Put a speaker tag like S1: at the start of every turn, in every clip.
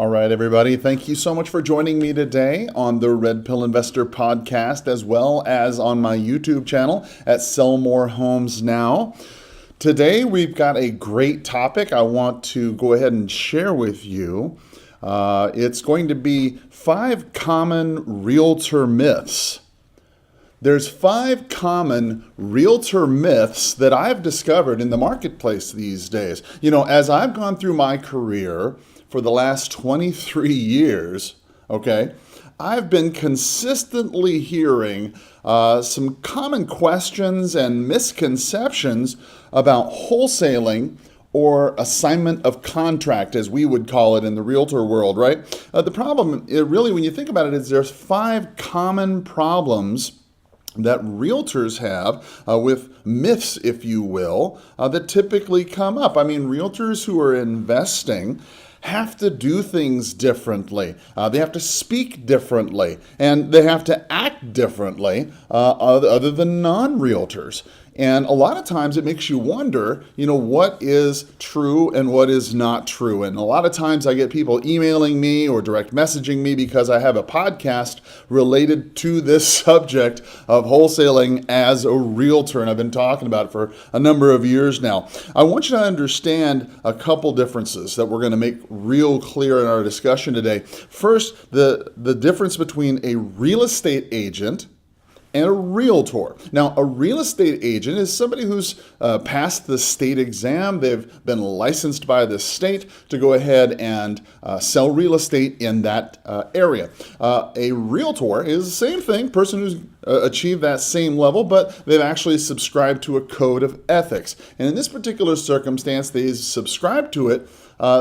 S1: All right, everybody. Thank you so much for joining me today on the Red Pill Investor podcast, as well as on my YouTube channel at Sell More Homes Now. Today, we've got a great topic I want to go ahead and share with you. It's going to be 5 common realtor myths. There's 5 common realtor myths that I've discovered in the marketplace these days. You know, as I've gone through my career for the last 23 years, I've been consistently hearing some common questions and misconceptions about wholesaling or assignment of contract, as we would call it in the realtor world, right? The problem, really, when you think about it, is there's 5 common problems that realtors have with myths, if you will, that typically come up. I mean, realtors who are investing have to do things differently. They have to speak differently, and they have to act differently other than non-realtors. And a lot of times it makes you wonder, what is true and what is not true. And a lot of times I get people emailing me or direct messaging me because I have a podcast related to this subject of wholesaling as a realtor. And I've been talking about it for a number of years now. I want you to understand a couple differences that we're going to make real clear in our discussion today. First, the difference between a real estate agent and a realtor. Now, a real estate agent is somebody who's passed the state exam. They've been licensed by the state to go ahead and sell real estate in that area. A realtor is the same thing, person who's achieved that same level, but they've actually subscribed to a code of ethics. And in this particular circumstance, they subscribe to it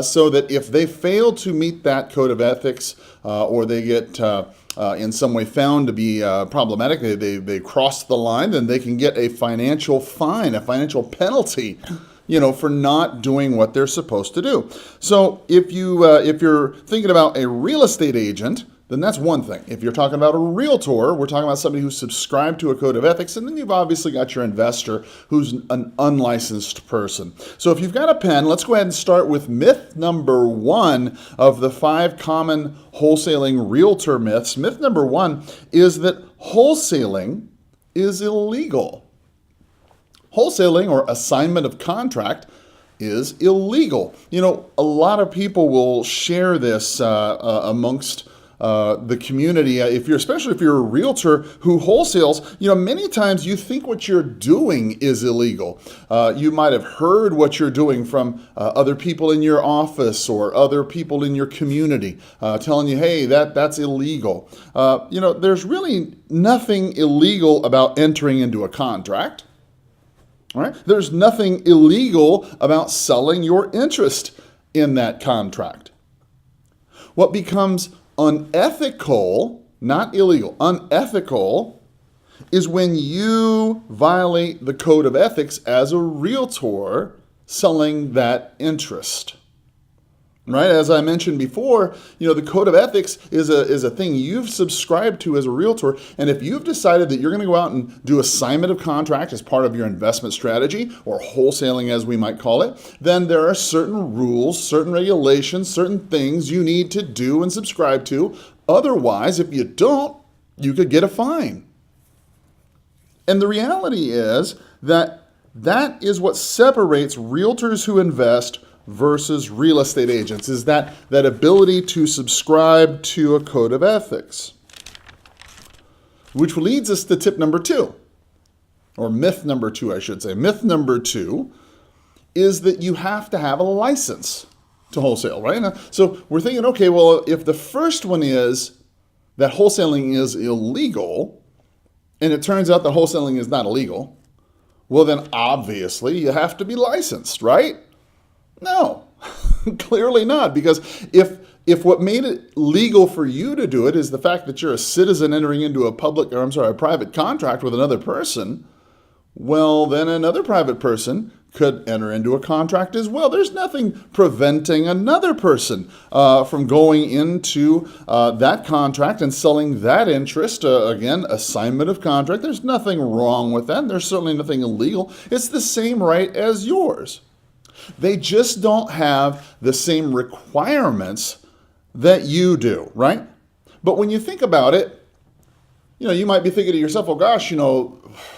S1: so that if they fail to meet that code of ethics or they get in some way found to be problematic, they cross the line, then they can get a financial fine, a financial penalty, for not doing what they're supposed to do. So if you're thinking about a real estate agent, then that's one thing. If you're talking about a realtor, we're talking about somebody who's subscribed to a code of ethics, and then you've obviously got your investor who's an unlicensed person. So if you've got a pen, let's go ahead and start with myth number 1 of the 5 common wholesaling realtor myths. Myth number 1 is that wholesaling is illegal. Wholesaling, or assignment of contract, is illegal. A lot of people will share this amongst the community, especially if you're a realtor who wholesales, many times you think what you're doing is illegal. You might have heard what you're doing from other people in your office or other people in your community telling you, hey, that's illegal. There's really nothing illegal about entering into a contract. All right? There's nothing illegal about selling your interest in that contract. What becomes unethical, not illegal, unethical, is when you violate the code of ethics as a realtor selling that interest. Right? As I mentioned before, the code of ethics is a thing you've subscribed to as a realtor. And if you've decided that you're going to go out and do assignment of contract as part of your investment strategy, or wholesaling as we might call it, then there are certain rules, certain regulations, certain things you need to do and subscribe to. Otherwise, if you don't, you could get a fine. And the reality is that is what separates realtors who invest versus real estate agents, is that ability to subscribe to a code of ethics. Which leads us to tip number 2, or myth number 2, I should say. Myth number 2 is that you have to have a license to wholesale, right? Now, so we're thinking, okay, well, if the first one is that wholesaling is illegal, and it turns out that wholesaling is not illegal, well, then obviously you have to be licensed, right? No, clearly not, because if what made it legal for you to do it is the fact that you're a citizen entering into a private contract with another person, well, then another private person could enter into a contract as well. There's nothing preventing another person from going into that contract and selling that interest. Again, assignment of contract. There's nothing wrong with that. There's certainly nothing illegal. It's the same right as yours. They just don't have the same requirements that you do, right? But when you think about it, you might be thinking to yourself, well, gosh, it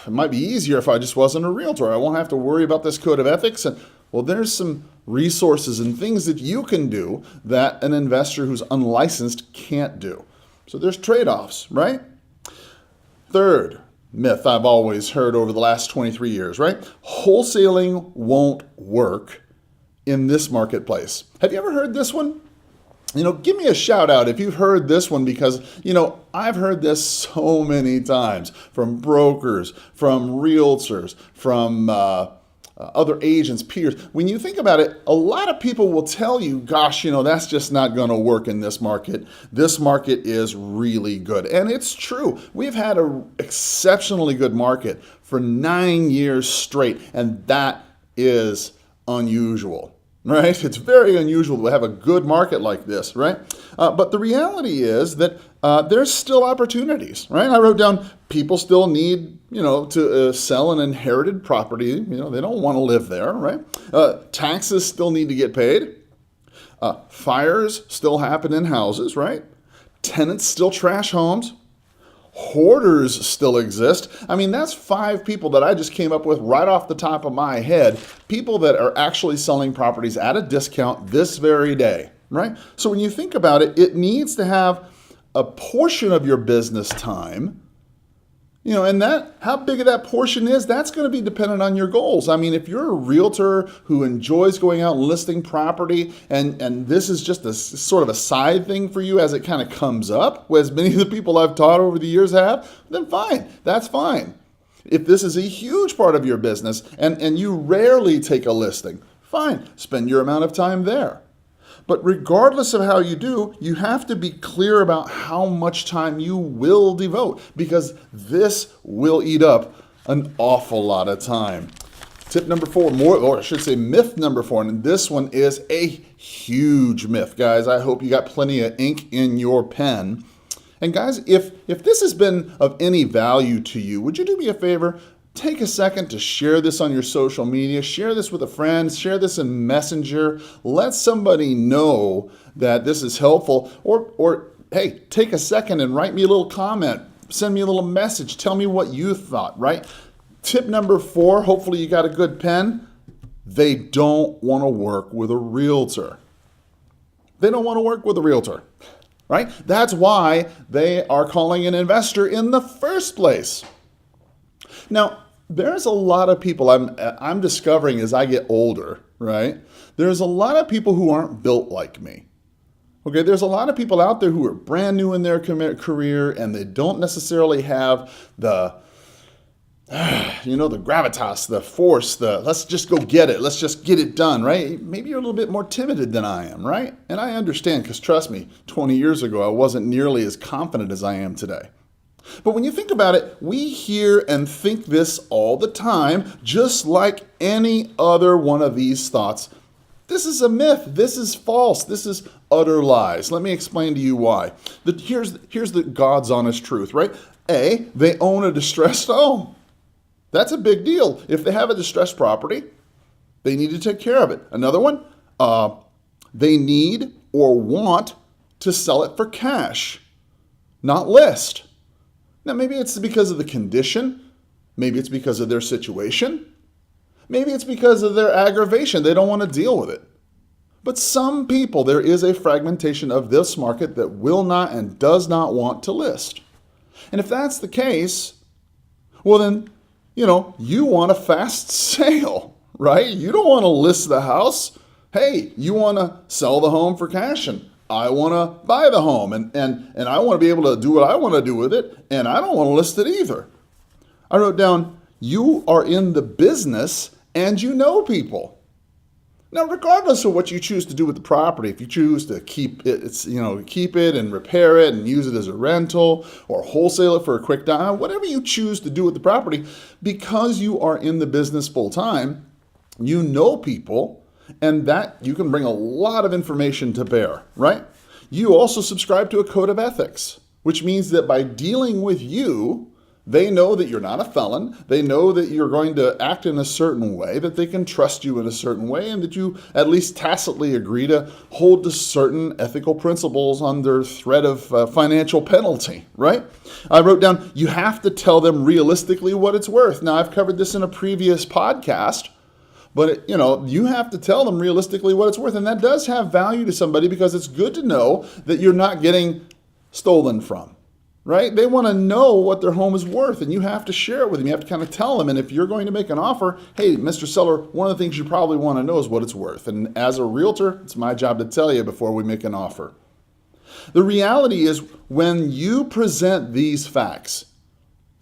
S1: might be easier if I just wasn't a realtor. I won't have to worry about this code of ethics. And well, there's some resources and things that you can do that an investor who's unlicensed can't do. So there's trade-offs, right? Third myth I've always heard over the last 23 years, right? Wholesaling won't work in this marketplace. Have you ever heard this one? Give me a shout out if you've heard this one, because, I've heard this so many times from brokers, from realtors, from other agents, peers. When you think about it, a lot of people will tell you, gosh, that's just not going to work in this market. This market is really good. And it's true. We've had an exceptionally good market for 9 years straight, and that is unusual. Right? It's very unusual to have a good market like this, right? But the reality is that there's still opportunities, right? I wrote down people still need, to sell an inherited property. They don't want to live there, right? Taxes still need to get paid. Fires still happen in houses, right? Tenants still trash homes. Hoarders still exist. That's 5 people that I just came up with right off the top of my head. People that are actually selling properties at a discount this very day, right? So when you think about it, it needs to have a portion of your business time, and that, how big of that portion is, that's going to be dependent on your goals. If you're a realtor who enjoys going out and listing property, and this is just a sort of a side thing for you as it kind of comes up, as many of the people I've taught over the years have, then fine, that's fine. If this is a huge part of your business and you rarely take a listing, fine, spend your amount of time there. But regardless of how you do, you have to be clear about how much time you will devote, because this will eat up an awful lot of time. Tip number 4, myth number 4, and this one is a huge myth, guys. I hope you got plenty of ink in your pen. And guys, if this has been of any value to you, would you do me a favor? Take a second to share this on your social media, share this with a friend, share this in Messenger, let somebody know that this is helpful, or hey, take a second and write me a little comment, send me a little message, tell me what you thought, right? Tip number 4, hopefully you got a good pen. They don't want to work with a realtor. They don't want to work with a realtor, right? That's why they are calling an investor in the first place. Now, there's a lot of people I'm discovering as I get older, right? There's a lot of people who aren't built like me. Okay, there's a lot of people out there who are brand new in their career, and they don't necessarily have the gravitas, the force, let's just go get it. Let's just get it done, right? Maybe you're a little bit more timid than I am, right? And I understand, because trust me, 20 years ago, I wasn't nearly as confident as I am today. But when you think about it, we hear and think this all the time, just like any other one of these thoughts. This is a myth. This is false. This is utter lies. Let me explain to you why. Here's the God's honest truth, right? A, they own a distressed home. That's a big deal. If they have a distressed property, they need to take care of it. Another one, they need or want to sell it for cash, not list. Now, maybe it's because of the condition. Maybe it's because of their situation. Maybe it's because of their aggravation. They don't want to deal with it. But some people, there is a fragmentation of this market that will not and does not want to list. And if that's the case, well then, you want a fast sale, right? You don't want to list the house. Hey, you want to sell the home for cash, and I want to buy the home, and I want to be able to do what I want to do with it, and I don't want to list it either. I wrote down, you are in the business and you know people. Now, regardless of what you choose to do with the property, if you choose to keep it and repair it and use it as a rental or wholesale it for a quick dime, whatever you choose to do with the property, because you are in the business full time, you know people, and that you can bring a lot of information to bear, right? You also subscribe to a code of ethics, which means that by dealing with you, They know that you're not a felon. They know that you're going to act in a certain way, that they can trust you in a certain way, and that you at least tacitly agree to hold to certain ethical principles under threat of financial penalty, right? I wrote down, you have to tell them realistically what it's worth. Now, I've covered this in a previous podcast, but you have to tell them realistically what it's worth, and that does have value to somebody because it's good to know that you're not getting stolen from. Right? They want to know what their home is worth, and you have to share it with them. You have to kind of tell them. And if you're going to make an offer, hey, Mr. Seller, one of the things you probably want to know is what it's worth. And as a realtor, it's my job to tell you before we make an offer. The reality is when you present these facts,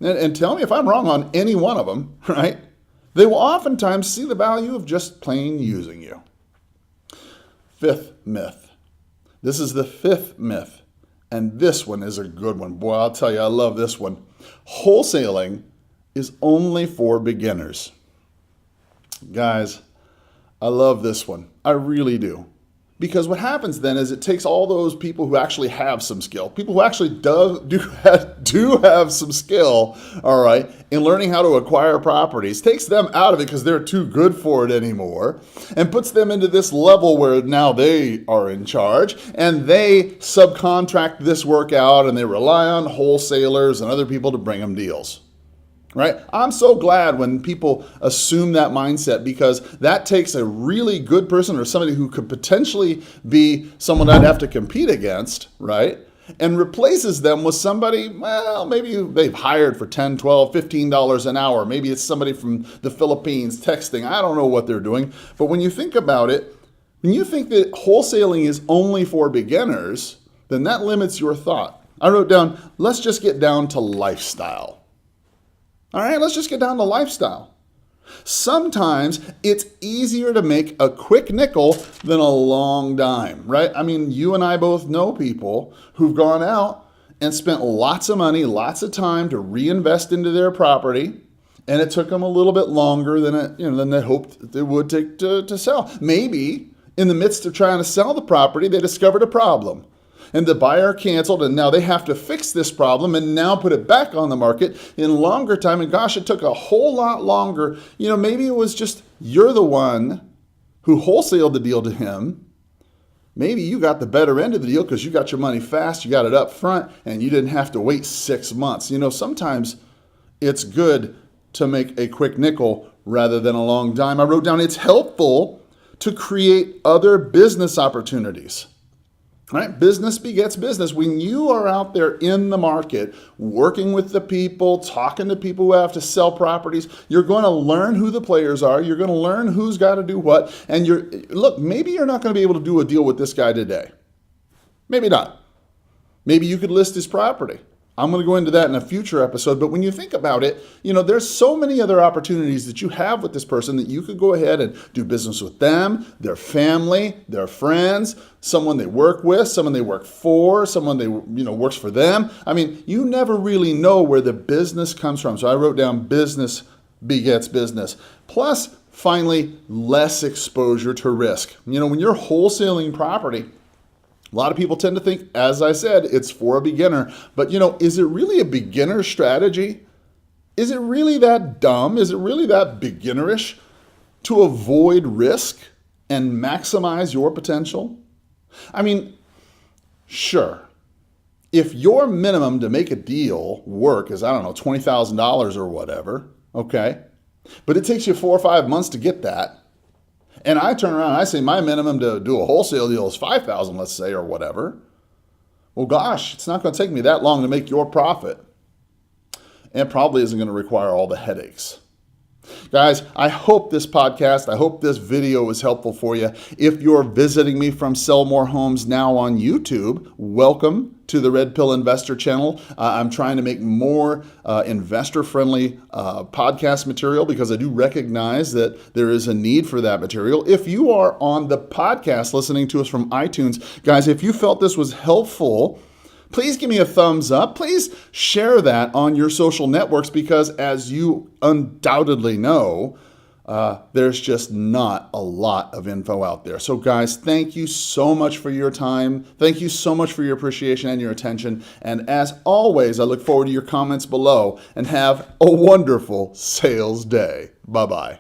S1: and tell me if I'm wrong on any one of them, right? They will oftentimes see the value of just plain using you. Fifth myth. This is the fifth myth. And this one is a good one. Boy, I'll tell you, I love this one. Wholesaling is only for beginners. Guys, I love this one. I really do. Because what happens then is it takes all those people who actually have some skill, people who actually do have some skill, all right, in learning how to acquire properties, takes them out of it because they're too good for it anymore, and puts them into this level where now they are in charge, and they subcontract this work out, and they rely on wholesalers and other people to bring them deals. Right? I'm so glad when people assume that mindset because that takes a really good person or somebody who could potentially be someone I'd have to compete against, right? And replaces them with somebody, well, maybe they've hired for $10, $12, $15 an hour. Maybe it's somebody from the Philippines texting. I don't know what they're doing. But when you think about it, when you think that wholesaling is only for beginners, then that limits your thought. I wrote down, let's just get down to lifestyle. All right, let's just get down to lifestyle. Sometimes it's easier to make a quick nickel than a long dime, right? I mean, you and I both know people who've gone out and spent lots of money, lots of time to reinvest into their property, and it took them a little bit longer than they hoped it would take to sell. Maybe in the midst of trying to sell the property, they discovered a problem. And the buyer canceled, and now they have to fix this problem and now put it back on the market in longer time. And gosh, it took a whole lot longer. Maybe it was just you're the one who wholesaled the deal to him. Maybe you got the better end of the deal because you got your money fast, you got it up front, and you didn't have to wait 6 months. Sometimes it's good to make a quick nickel rather than a long dime. I wrote down it's helpful to create other business opportunities. Right? Business begets business. When you are out there in the market, working with the people, talking to people who have to sell properties, you're going to learn who the players are. You're going to learn who's got to do what. And maybe you're not going to be able to do a deal with this guy today. Maybe not. Maybe you could list his property. I'm going to go into that in a future episode. But when you think about it, there's so many other opportunities that you have with this person that you could go ahead and do business with them, their family, their friends, someone they work with, someone they work for, someone they works for them. I mean, you never really know where the business comes from. So I wrote down business begets business. Plus, finally, less exposure to risk. When you're wholesaling property, a lot of people tend to think, as I said, it's for a beginner. But, is it really a beginner strategy? Is it really that dumb? Is it really that beginnerish to avoid risk and maximize your potential? I mean, sure. If your minimum to make a deal work is, $20,000 or whatever, okay, but it takes you 4 or 5 months to get that, and I turn around and I say my minimum to do a wholesale deal is $5,000, let's say, or whatever. Well, gosh, it's not going to take me that long to make your profit. And it probably isn't going to require all the headaches. Guys, I hope this podcast, I hope this video was helpful for you. If you're visiting me from Sell More Homes Now on YouTube, welcome to the Red Pill Investor channel. I'm trying to make more investor-friendly podcast material because I do recognize that there is a need for that material. If you are on the podcast listening to us from iTunes, guys, if you felt this was helpful, please give me a thumbs up. Please share that on your social networks because as you undoubtedly know, there's just not a lot of info out there. So guys, thank you so much for your time. Thank you so much for your appreciation and your attention. And as always, I look forward to your comments below, and have a wonderful sales day. Bye-bye.